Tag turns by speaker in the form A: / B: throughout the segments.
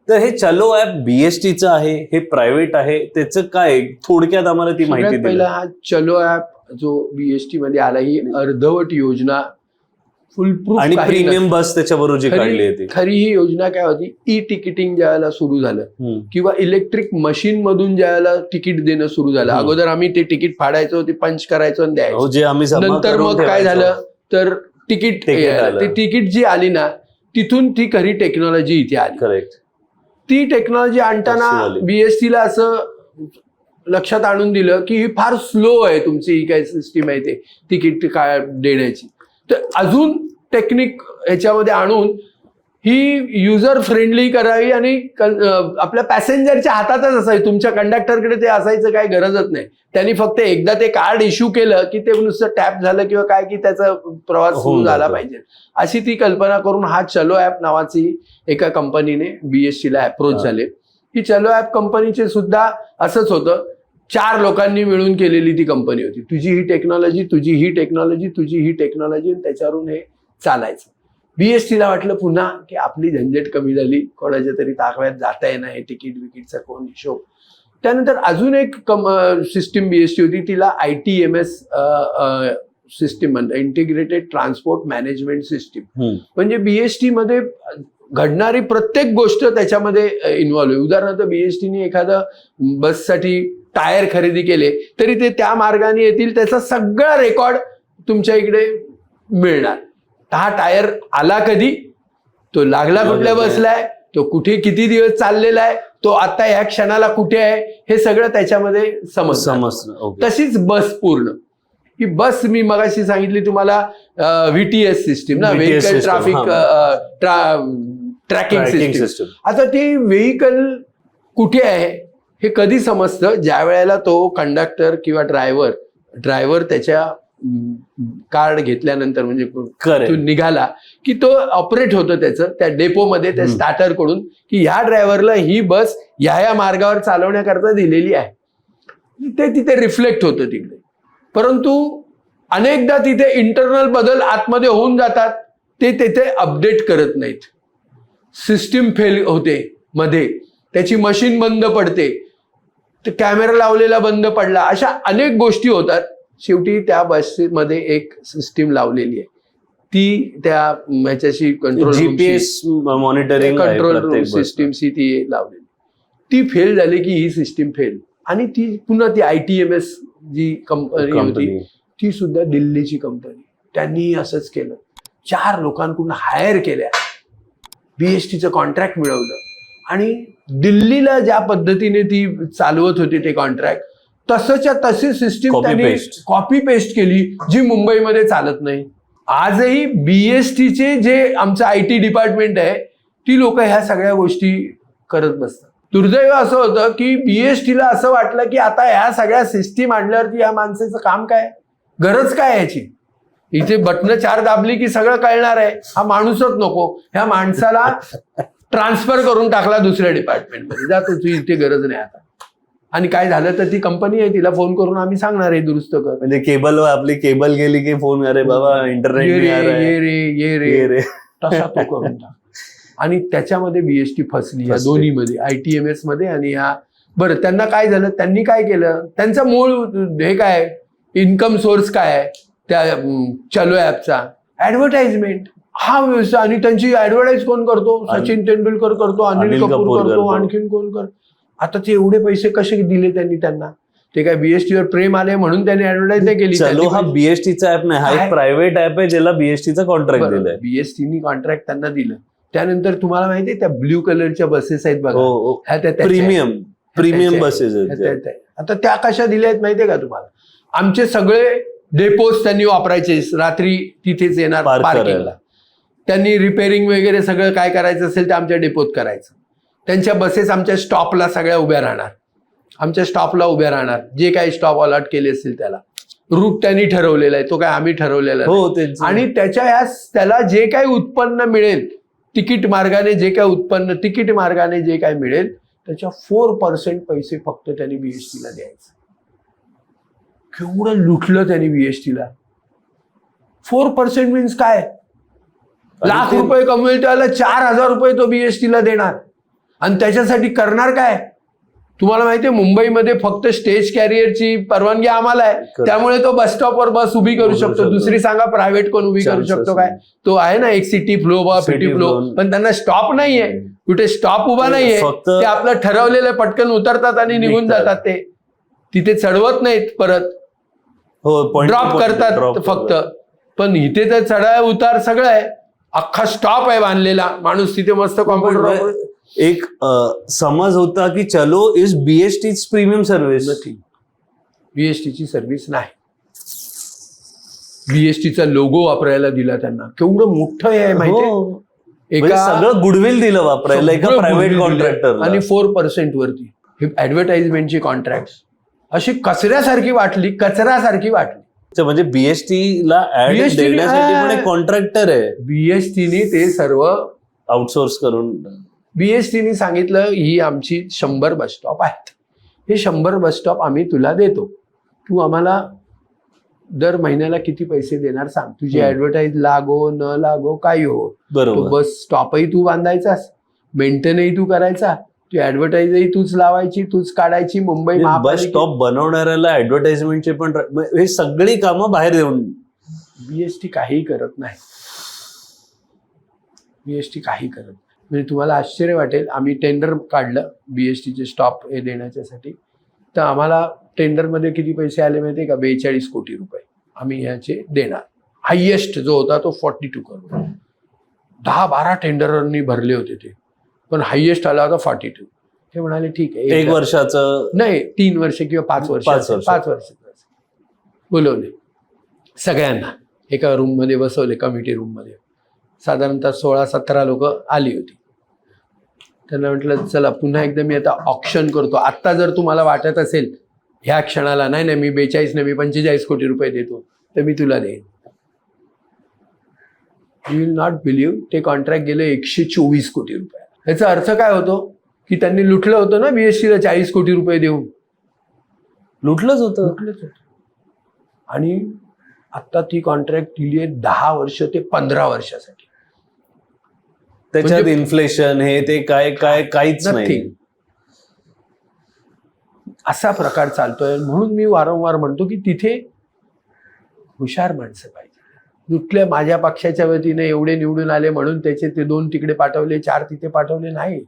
A: तर हे चलो ऍप बीएसटीचं आहे, हे प्रायव्हेट आहे, त्याचं काय थोडक्यात आम्हाला ती माहिती द्या.
B: पहिला हा चलो ऍप जो बीएसटी मध्ये आला, ही अर्धवट योजना, फुल प्रूफ
A: आणि प्रीमियम बस त्याच्याबरोबर जी काढली आहे ती.
B: खरी ही योजना काय होती, ई तिकिटिंग ज्यावेळेला सुरू झालं किंवा इलेक्ट्रिक मशीन मधून ज्यावेळेला तिकीट देणं सुरू झालं, अगोदर आम्ही ते तिकीट फाडायचो, ते पंच करायचो आणि द्यायचो,
A: जे आम्ही
B: नंतर मग काय झालं तर तिकीट ते तिकीट जी आली ना, तिथून ती खरी टेक्नॉलॉजी इथे आली.
A: करेक्ट.
B: ती टेक्नॉलॉजी आणताना बीएसटीला असं लक्षात आणून दिलं की ही फार स्लो आहे तुमची ही काय सिस्टीम आहे ते तिकीट काय देण्याची. तर अजून टेक्निक ह्याच्यामध्ये आणून ही युजर फ्रेंडली करावी आणि आपल्या पॅसेंजरच्या हातातच असावी, तुमच्या कंडक्टरकडे ते असायचं काय गरजच नाही. त्यांनी फक्त एकदा ते कार्ड इश्यू केलं की ते नुसतं टॅप झालं किंवा काय की त्याचा प्रवास सुरू झाला पाहिजे, अशी ती कल्पना करून हा चलो ऍप नावाची एका कंपनीने बीएसटीला अप्रोच झाले. ही चलो ऍप कंपनीचे सुद्धा असंच होतं, 4 लोकांनी मिळून केलेली ती कंपनी होती. तुझी ही टेक्नॉलॉजी, तुझी ही टेक्नॉलॉजी, तुझी ही टेक्नॉलॉजी, त्याच्यावरून हे चालायचं. बीएसटीला वाटलं पुन्हा की आपली झंझट कमी झाली, कोणाच्या तरी ताकव्यात जाता येणार आहे, तिकीट विकीटचा कोण हिशोब. त्यानंतर अजून एक सिस्टीम बीएसटी होती, तिला ITMS सिस्टीम म्हणतात, इंटिग्रेटेड ट्रान्सपोर्ट मॅनेजमेंट सिस्टीम. म्हणजे बीएसटी मध्ये घडणारी प्रत्येक गोष्ट त्याच्यामध्ये इन्व्हॉल्व्ह आहे. उदाहरणार्थ बीएसटीने एखादं बससाठी टायर खरेदी केले तरी ते त्या मार्गाने येतील, त्याचा सगळा रेकॉर्ड तुमच्या इकडे मिळणार. हा टायर आला कधी, तो लागला कुठल्या बसला आहे, तो कुठे किती दिवस चाललेला आहे, तो आता या क्षणाला कुठे आहे, हे सगळं त्याच्यामध्ये समजतं. तशीच बस पूर्ण ही बस मी मगाशी सांगितली तुम्हाला, VTS सिस्टीम ना, व्हेकल ट्रॅकिंग सिस्टीम. आता ती व्हेकल कुठे आहे हे कधी समजतं, ज्या वेळेला तो कंडक्टर किंवा ड्रायव्हर त्याच्या कार्ड घेतल्यानंतर म्हणजे तो निघाला की तो ऑपरेट होतं त्याचं त्या डेपोमध्ये, त्या स्टार्टर कडून, की ह्या ड्रायव्हरला ही बस ह्या मार्गावर चालवण्याकरता दिलेली आहे. ते तिथे रिफ्लेक्ट होतं तिकडे. परंतु अनेकदा तिथे इंटरनल बदल आतमध्ये होऊन जातात, ते तिथे अपडेट करत नाहीत. सिस्टीम फेल होते मध्ये, त्याची मशीन बंद पडते, कॅमेरा लावलेला बंद पडला, अशा अनेक गोष्टी होतात. शेवटी त्या बसमध्ये एक सिस्टीम लावलेली आहे, ती त्या ह्याच्याशी control
A: GPS monitoring
B: control room सिस्टीमशी ती लावलेली. ती फेल झाली की ही सिस्टीम फेल, आणि ती पुन्हा ती ITMS जी कंपनी होती ती सुद्धा दिल्लीची कंपनी, त्यांनी असंच केलं. 4 लोकांकडून हायर केल्या, बीएसटीचं कॉन्ट्रॅक्ट मिळवलं, आणि दिल्लीला ज्या पद्धतीने ती चालवत होती ते कॉन्ट्रॅक्ट, तसंच्या तशी सिस्टीम त्यांनी कॉपी पेस्ट केली, जी मुंबईमध्ये चालत नाही. आजही बीएसटीचे जे आमचं IT डिपार्टमेंट आहे, ती लोक ह्या सगळ्या गोष्टी करत बसतात. दुर्दैव असं होतं की बीएसटीला असं वाटलं की आता ह्या सगळ्या सिस्टीम आणल्यावरती या माणसाचं काम काय, गरज काय याची, इथे बटन 4 दाबली की सगळं कळणार आहे, हा माणूसच नको, ह्या माणसाला ट्रान्सफर करून टाकला दुसऱ्या डिपार्टमेंटमध्ये, जा तुझी इथे गरज नाही आता. आणि काय झालं तर ती कंपनी आहे, तिला फोन करून आम्ही सांगणार आहे दुरुस्त कर.
A: म्हणजे केबल, आपली केबल गेली की फोन, अरे बाबा इंटरनेट
B: ये रे तसा तो करून टाक. आणि त्याच्यामध्ये बीएसटी फसली या दोन्हीमध्ये, ITMS मध्ये आणि या. बरं, त्यांना काय झालं, त्यांनी काय केलं, त्यांचा मूळ हे काय, इन्कम सोर्स काय आहे त्या चलो ऍपचा, ऍडव्हर्टाइजमेंट हा व्यवसाय. आणि त्यांची ऍडव्हर्टाईज कोण करतो, सचिन तेंडुलकर करतो, अनिल कपूर करतो, आणखीन कोण करतो. आता ते एवढे पैसे कसे दिले त्यांनी त्यांना, ते काय बीएसटीवर प्रेम आले म्हणून त्यांनी ऍडव्हर्टाईज नाही केली.
A: चलो हा बीएसटीचा ऍप नाही, हा एक प्रायव्हेट ऍप आहे ज्याला बीएसटीचा कॉन्ट्रॅक्ट दिलाय.
B: बीएसटीनी कॉन्ट्रॅक्ट त्यांना दिलं. त्यानंतर तुम्हाला माहितीये त्या ब्ल्यू कलरच्या बसेस आहेत बघा,
A: प्रीमियम बसेस आहेत.
B: आता त्या कशा दिल्या आहेत माहितीये का तुम्हाला, आमचे सगळे डेपोज त्यांनी वापरायचे, रात्री तिथेच येणार पार्किंगला, त्यांनी रिपेअरिंग वगैरे सगळं काय करायचं असेल ते आमच्या डेपोत करायचं. त्यांच्या बसेस आमच्या स्टॉपला सगळ्या उभ्या राहणार, आमच्या स्टॉपला उभ्या राहणार, जे काही स्टॉप अलॉट केले असतील त्याला. रूट त्यांनी ठरवलेला आहे, तो काय आम्ही ठरवलेला आहे. आणि त्याला जे काही उत्पन्न मिळेल तिकीट मार्गाने, जे काही उत्पन्न तिकीट मार्गाने जे काही मिळेल त्याच्या 4% पैसे फक्त त्यांनी बीएसटीला द्यायचं. केवढं लुटलं त्यांनी बीएसटीला. 4% मीन्स काय, ₹1,00,000 कमवेल त्याला ₹4,000 तो बीएसटीला देणार. आणि त्याच्यासाठी करणार काय? तुम्हाला माहितीये मुंबईमध्ये फक्त स्टेज कॅरियरची परवानगी आम्हाला आहे, त्यामुळे तो बस स्टॉपवर बस उभी करू शकतो. दुसरी सांगा प्रायव्हेट कोण उभी करू शकतो काय? तो आहे ना एक सिटी फ्लो सिटी फ्लो, पण त्यांना स्टॉप नाहीये, कुठे स्टॉप उभा नाहीये. ते आपलं ठरवलेलं पटकन उतरतात आणि निघून जातात. ते तिथे चढवत नाहीत, परत ड्रॉप करतात फक्त. पण इथे तर चढाय उतार सगळं आहे, अख्खा स्टॉप आहे बांधलेला. माणूस तिथे मस्त कॉम्प्युटर.
A: एक समज होता की चलो इज बीएसटी प्रीमियम सर्व्हिस.
B: बीएसटीची सर्व्हिस नाही. बीएसटीचा लोगो वापरायला दिला त्यांना. केवढं मोठं आहे माहितीये?
A: सगळं गुडविल दिलं वापरायला एका प्रायव्हेट कॉन्ट्रॅक्टर
B: आणि 4% वरती हे ऍडव्हर्टाइजमेंटची कॉन्ट्रॅक्ट अशी कचऱ्यासारखी वाटली.
A: म्हणजे बीएसटीला ऍड देण्यासाठी पण कॉन्ट्रॅक्टर आहे.
B: बीएसटीने ते सर्व
A: आउटसोर्स करून
B: बीएसटीने सांगितलं ही आमची 100 बस स्टॉप आहेत, हे 100 बस स्टॉप आम्ही तुला देतो, तू आम्हाला दर महिन्याला किती पैसे देणार सांग, तुझी ऍडव्हर्टाईज लागो न लागो काही हो.
A: बरोबर.
B: बस स्टॉपही तू बांधायचास, मेंटेनही तू करायचा, तू ऍडव्हर्टाईजही तूच लावायची, तूच काढायची. मुंबई
A: बस स्टॉप बनवणाऱ्याला ऍडव्हर्टाइजमेंटचे पण हे सगळी कामं बाहेर देऊन
B: बीएसटी काही करत नाही. बीएसटी काही करत नाही. म्हणजे तुम्हाला आश्चर्य वाटेल, आम्ही टेंडर काढलं बीएसटीचे स्टॉप हे देण्याच्यासाठी. तर आम्हाला टेंडरमध्ये किती पैसे आले माहिती का? 42 कोटी रुपये आम्ही ह्याचे देणार. हायएस्ट जो होता तो 42 करोड. 10-12 टेंडरांनी भरले होते ते, पण हायएस्ट आला होता 42. ते म्हणाले ठीक आहे,
A: 1 वर्षाचं
B: नाही 3 वर्ष किंवा 5 वर्ष 5 वर्ष बोलवले सगळ्यांना. एका रूम मध्ये बसवले, कमिटी रूम मध्ये. साधारणतः 16-17 लोक आली होती. त्यांना म्हटलं चला पुन्हा एकदा मी आता ऑप्शन करतो. आत्ता जर तुम्हाला वाटत असेल ह्या क्षणाला नाही मी 42 नाही मी 45 कोटी रुपये देतो, तर मी तुला देईन. यू विल नॉट बिलीव्ह, ते कॉन्ट्रॅक्ट गेले 124 कोटी रुपये. याचा अर्थ काय होतो की त्यांनी लुटलं होतं ना बीएसटीला 40 कोटी रुपये देऊन.
A: लुटलंच होतं.
B: आणि आता ती कॉन्ट्रॅक्ट दिली आहे 10 वर्ष ते 15 वर्षासाठी.
A: त्याच्यात इन्फ्लेशन हे ते काय काहीच नाही.
B: असा प्रकार चालतोय. म्हणून मी वारंवार म्हणतो की तिथे हुशार माणसं पाहिजे. नुकल्या माझ्या पक्षाच्या वतीने एवढे निवडून आले म्हणून त्याचे ते 2 तिकडे पाठवले, 4 तिथे पाठवले नाही.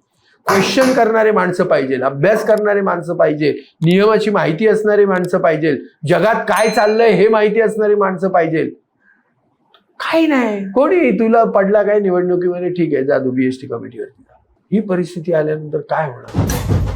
B: क्वेश्चन करणारे माणसं पाहिजे, अभ्यास करणारे माणसं पाहिजे, नियमाची माहिती असणारी माणसं पाहिजे, जगात काय चाललंय हे माहिती असणारी माणसं पाहिजे. काही नाही, कोणी तुला पडला काय निवडणुकीमध्ये, ठीक आहे जा तू बीएसटी कमिटीवरती. ही परिस्थिती आल्यानंतर काय होणार?